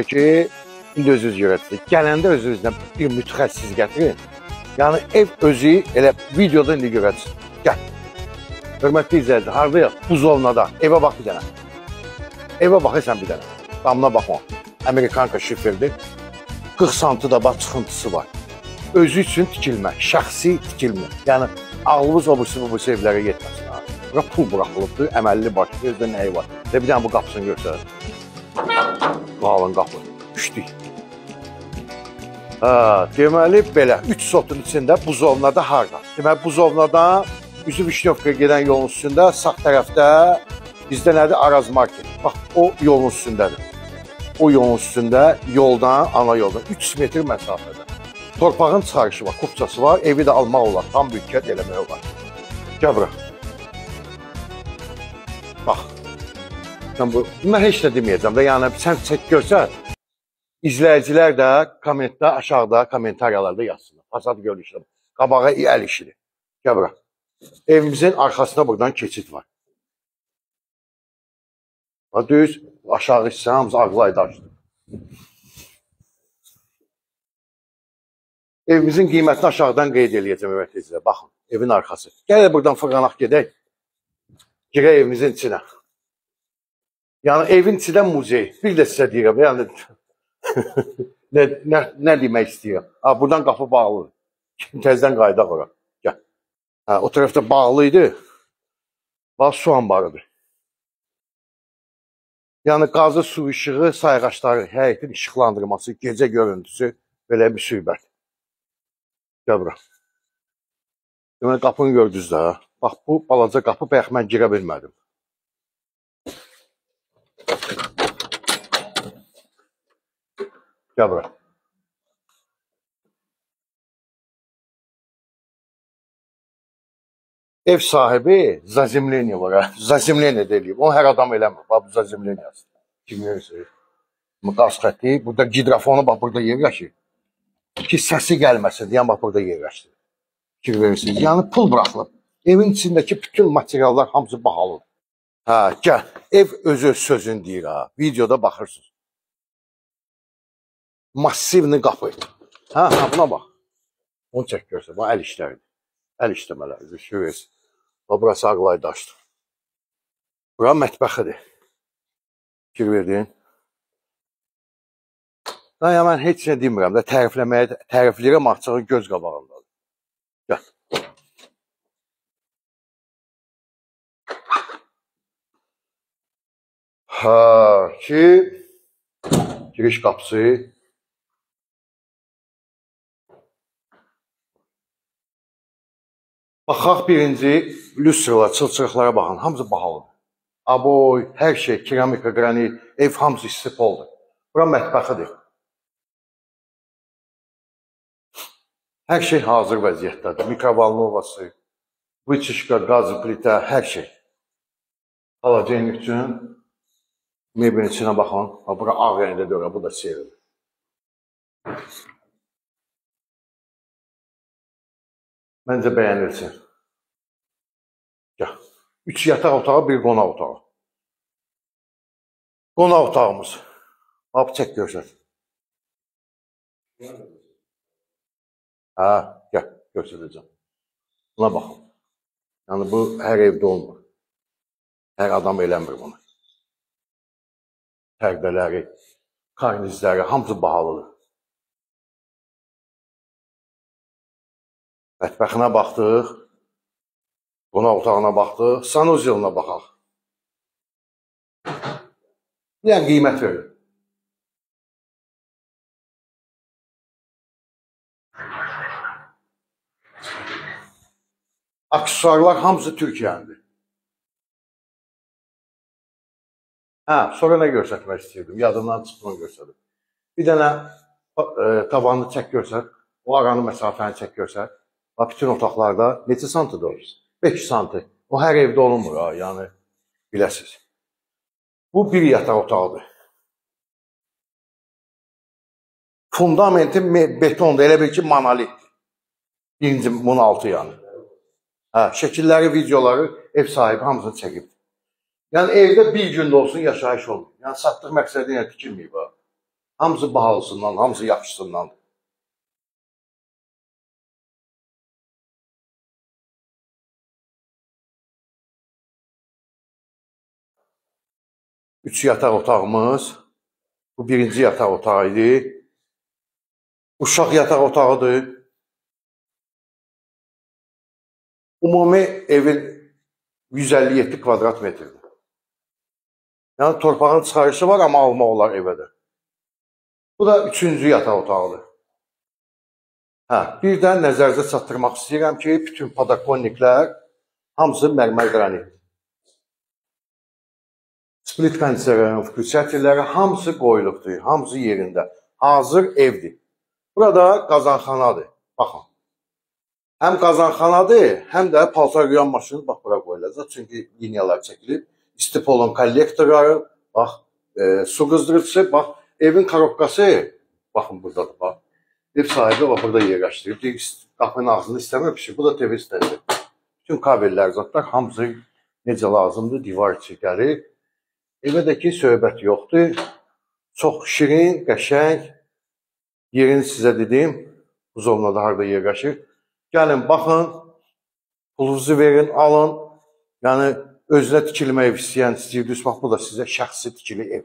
ki, indi özünüz görəcəksiniz. Gələndə özünüzlə bir mütəxəssis gətirin. Yəni, ev özü elə videoda indi görəcəksiniz. Gəl. Hörmətli izləyicilər, haradayıq? Buzovnada. Evə bax bir dənə. Evə baxırsan bir dənə. Damına baxma. Amerikanka şifrdir. 40 santıda bax çıxıntısı var. Özü üçün tikilmə, şəxsi tikilmə. Yəni, ağlınız obüsü evlərə yetməsin. Bura pul buraxılıbdır, əməlli başlı, özdə nəyi var. Və bir dənə bu qapısını göstərir. Qalın qapı, düşdük. Deməli, belə, 3 sotun içində buzovnada harda? Deməli, buzovnadan üzü Vişnyovkaya gedən yolun üstündə, sağ tərəfdə bizdə nədir? Araz market. Bax, o yolun üstündədir. O yolun üstündə, yoldan, ana yoldan 3 metr məsafədə. Torpağın çıxarışı var, kupçası var, evi də almaq olar, tam bütkət eləmək olar. Gəl bura. Bax. Mən heç nə deməyəcəm də, yəni sən çək görsən, izləyicilər də kommentdə, aşağıda, kommentariyalarda yazsınlar. Fasad görüşlər, qabağa əl işidir. Gəl bura. Evimizin arxasında buradan keçid var. Düz, aşağı içsən, hamısı ağlaydı açdı. Evimizin qiymətini aşağıdan qeyd eləyəcəm, ümumiyyətlə. Baxın, evin arxası. Gəl buradan fırlanaq gedək. Girək evimizin içinə. Yəni, evin içində muzey. Bir də sizə deyirəm, yəni, nə demək istəyirəm. Buradan qapı bağlıdır. Təzdən qaydaq ora. Gəl. O tərəfdə bağlı idi. Bax, su anbarıdır. Yəni, qazı, su işığı, sayğaçları, həyətin işıqlandırması, gecə görüntüsü, belə bir süybət. Gəl bura. Demək, qapını gördünüz də. Bax, bu balaca qapı, bəyək mən girə bilmədim. Gəl bura. Ev sahibi zazimleniya var. Zazimleniya deyilib. Onu hər adam eləmir. Bax, bu zazimleniyası. Kim verirsiniz? Qaz xətti. Burada gidrofonu, bax, burada yerləşir. Ki, səsi gəlməsin. Yəni, bax, burada yerləşdir. Fikir verirsiniz. Yəni, pul buraxılıb. Evin içindəki bütün materiallar hamısı bahalıdır. Gəl. Ev özü sözün deyir, ha. Videoda baxırsınız. Massivli qapı. Buna bax. Onu çək görsən. Bu əl işləridir. Əl işləmələri. Fikir versin. Burası ağlay daşdır. Bura mətbəxidir. Fikir verdin. Ya mən heç nə demirəm də, tərifləyirəm açığı göz qabağındadır. Gəl. Giriş qapısı. Baxaq birinci lüstralar, çılçırıqlara baxın, hamısı bahalıdır. Aboy, hər şey, keramika, qranit, ev hamısı istipoldur. Bura mətbəxidir. Hər şey hazır vəziyyətdədir. Mikrovalnovası, vıçışqa, qazı, plitə, hər şey. Alacaqın üçün mebelin içinə baxın. Bura ağ rəngdə dörə, bu da seyir. Məncə bəyənilsin. Gəl. 3 yataq otağı, 1 qonaq otağı. Qonaq otağımız. Ab, çək görsət. Gəl, göstərəcəm. Buna baxın. Yəni, bu hər evdə olmur. Hər adam eləmir bunu. Pərdələri, karnizləri, hamısı bahalıdır. Mətbəxinə baxdıq. Qonaq otağına baxdıq. Sanuzyoluna baxaq. Yəni, qiymət verir. Aksesuarlar hamısı Türkiyənidir. Sonra nə görsətmək istəyirdim? Yadımdan çıxdığını görsədim. Bir dənə tavanını çək görsət. O aranı məsafəni çək görsət. Bütün otaqlarda neçə santıdır o? 5 santı. O hər evdə olunmur, yəni biləsiniz. Bu bir yataq otaqdır. Fundamenti betondur, elə bil ki, monolitdir. Birinci bunun altı yanı. Şəkilləri, videoları ev sahibi hamısını çəkib. Yəni, evdə bir gündə olsun yaşayış olmur. Yəni, satdıq məqsədi ilə tikilməyib. Hamısı bahalısından, hamısı yaxşısından. Üç yataq otağımız. Bu birinci yataq otağı idi. Uşaq yataq otağıdır. Ümumi evin 157 kvadrat metrdir. Yəni torpağın çıxarışı var, amma alma olar evə də. Bu da üçüncü yataq otağıdır. Bir də nəzərinizə çatdırmaq istəyirəm ki, bütün podokонniklər hamısı mərmər qranit. Split pencerenin включателləri hamısı qoyulubdur, hamısı yerində. Hazır evdir. Burada qazanxanadır. Baxın. Həm qazanxanadır, həm də paltar yuyan maşını bax bura qoyulacaq. Çünki liniyalar çəkilib. İstipolun kollektorları, bax, su qızdırıcısı, bax, evin korobkası, baxın buradadır, bax. Ev sahibi bax burada yerləşdirib. Qapının ağzını istəmir pişir. Bu da TV istədir. Bütün kabellər, zatlar hamısı necə lazımdır, divar içi gəlir. Evədəki söhbət yoxdur. Çox şirin, qəşəng. Yerini sizə dedim. Bu zonada harada yerləşir. Gəlin, baxın. Pulunuzu verin, alın. Yəni, özünə tikilmək istəyən istəyir. Bax, bu da sizə şəxsi tikili ev.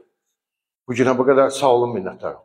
Bu günə bu qədər sağ olun, minnətdarım.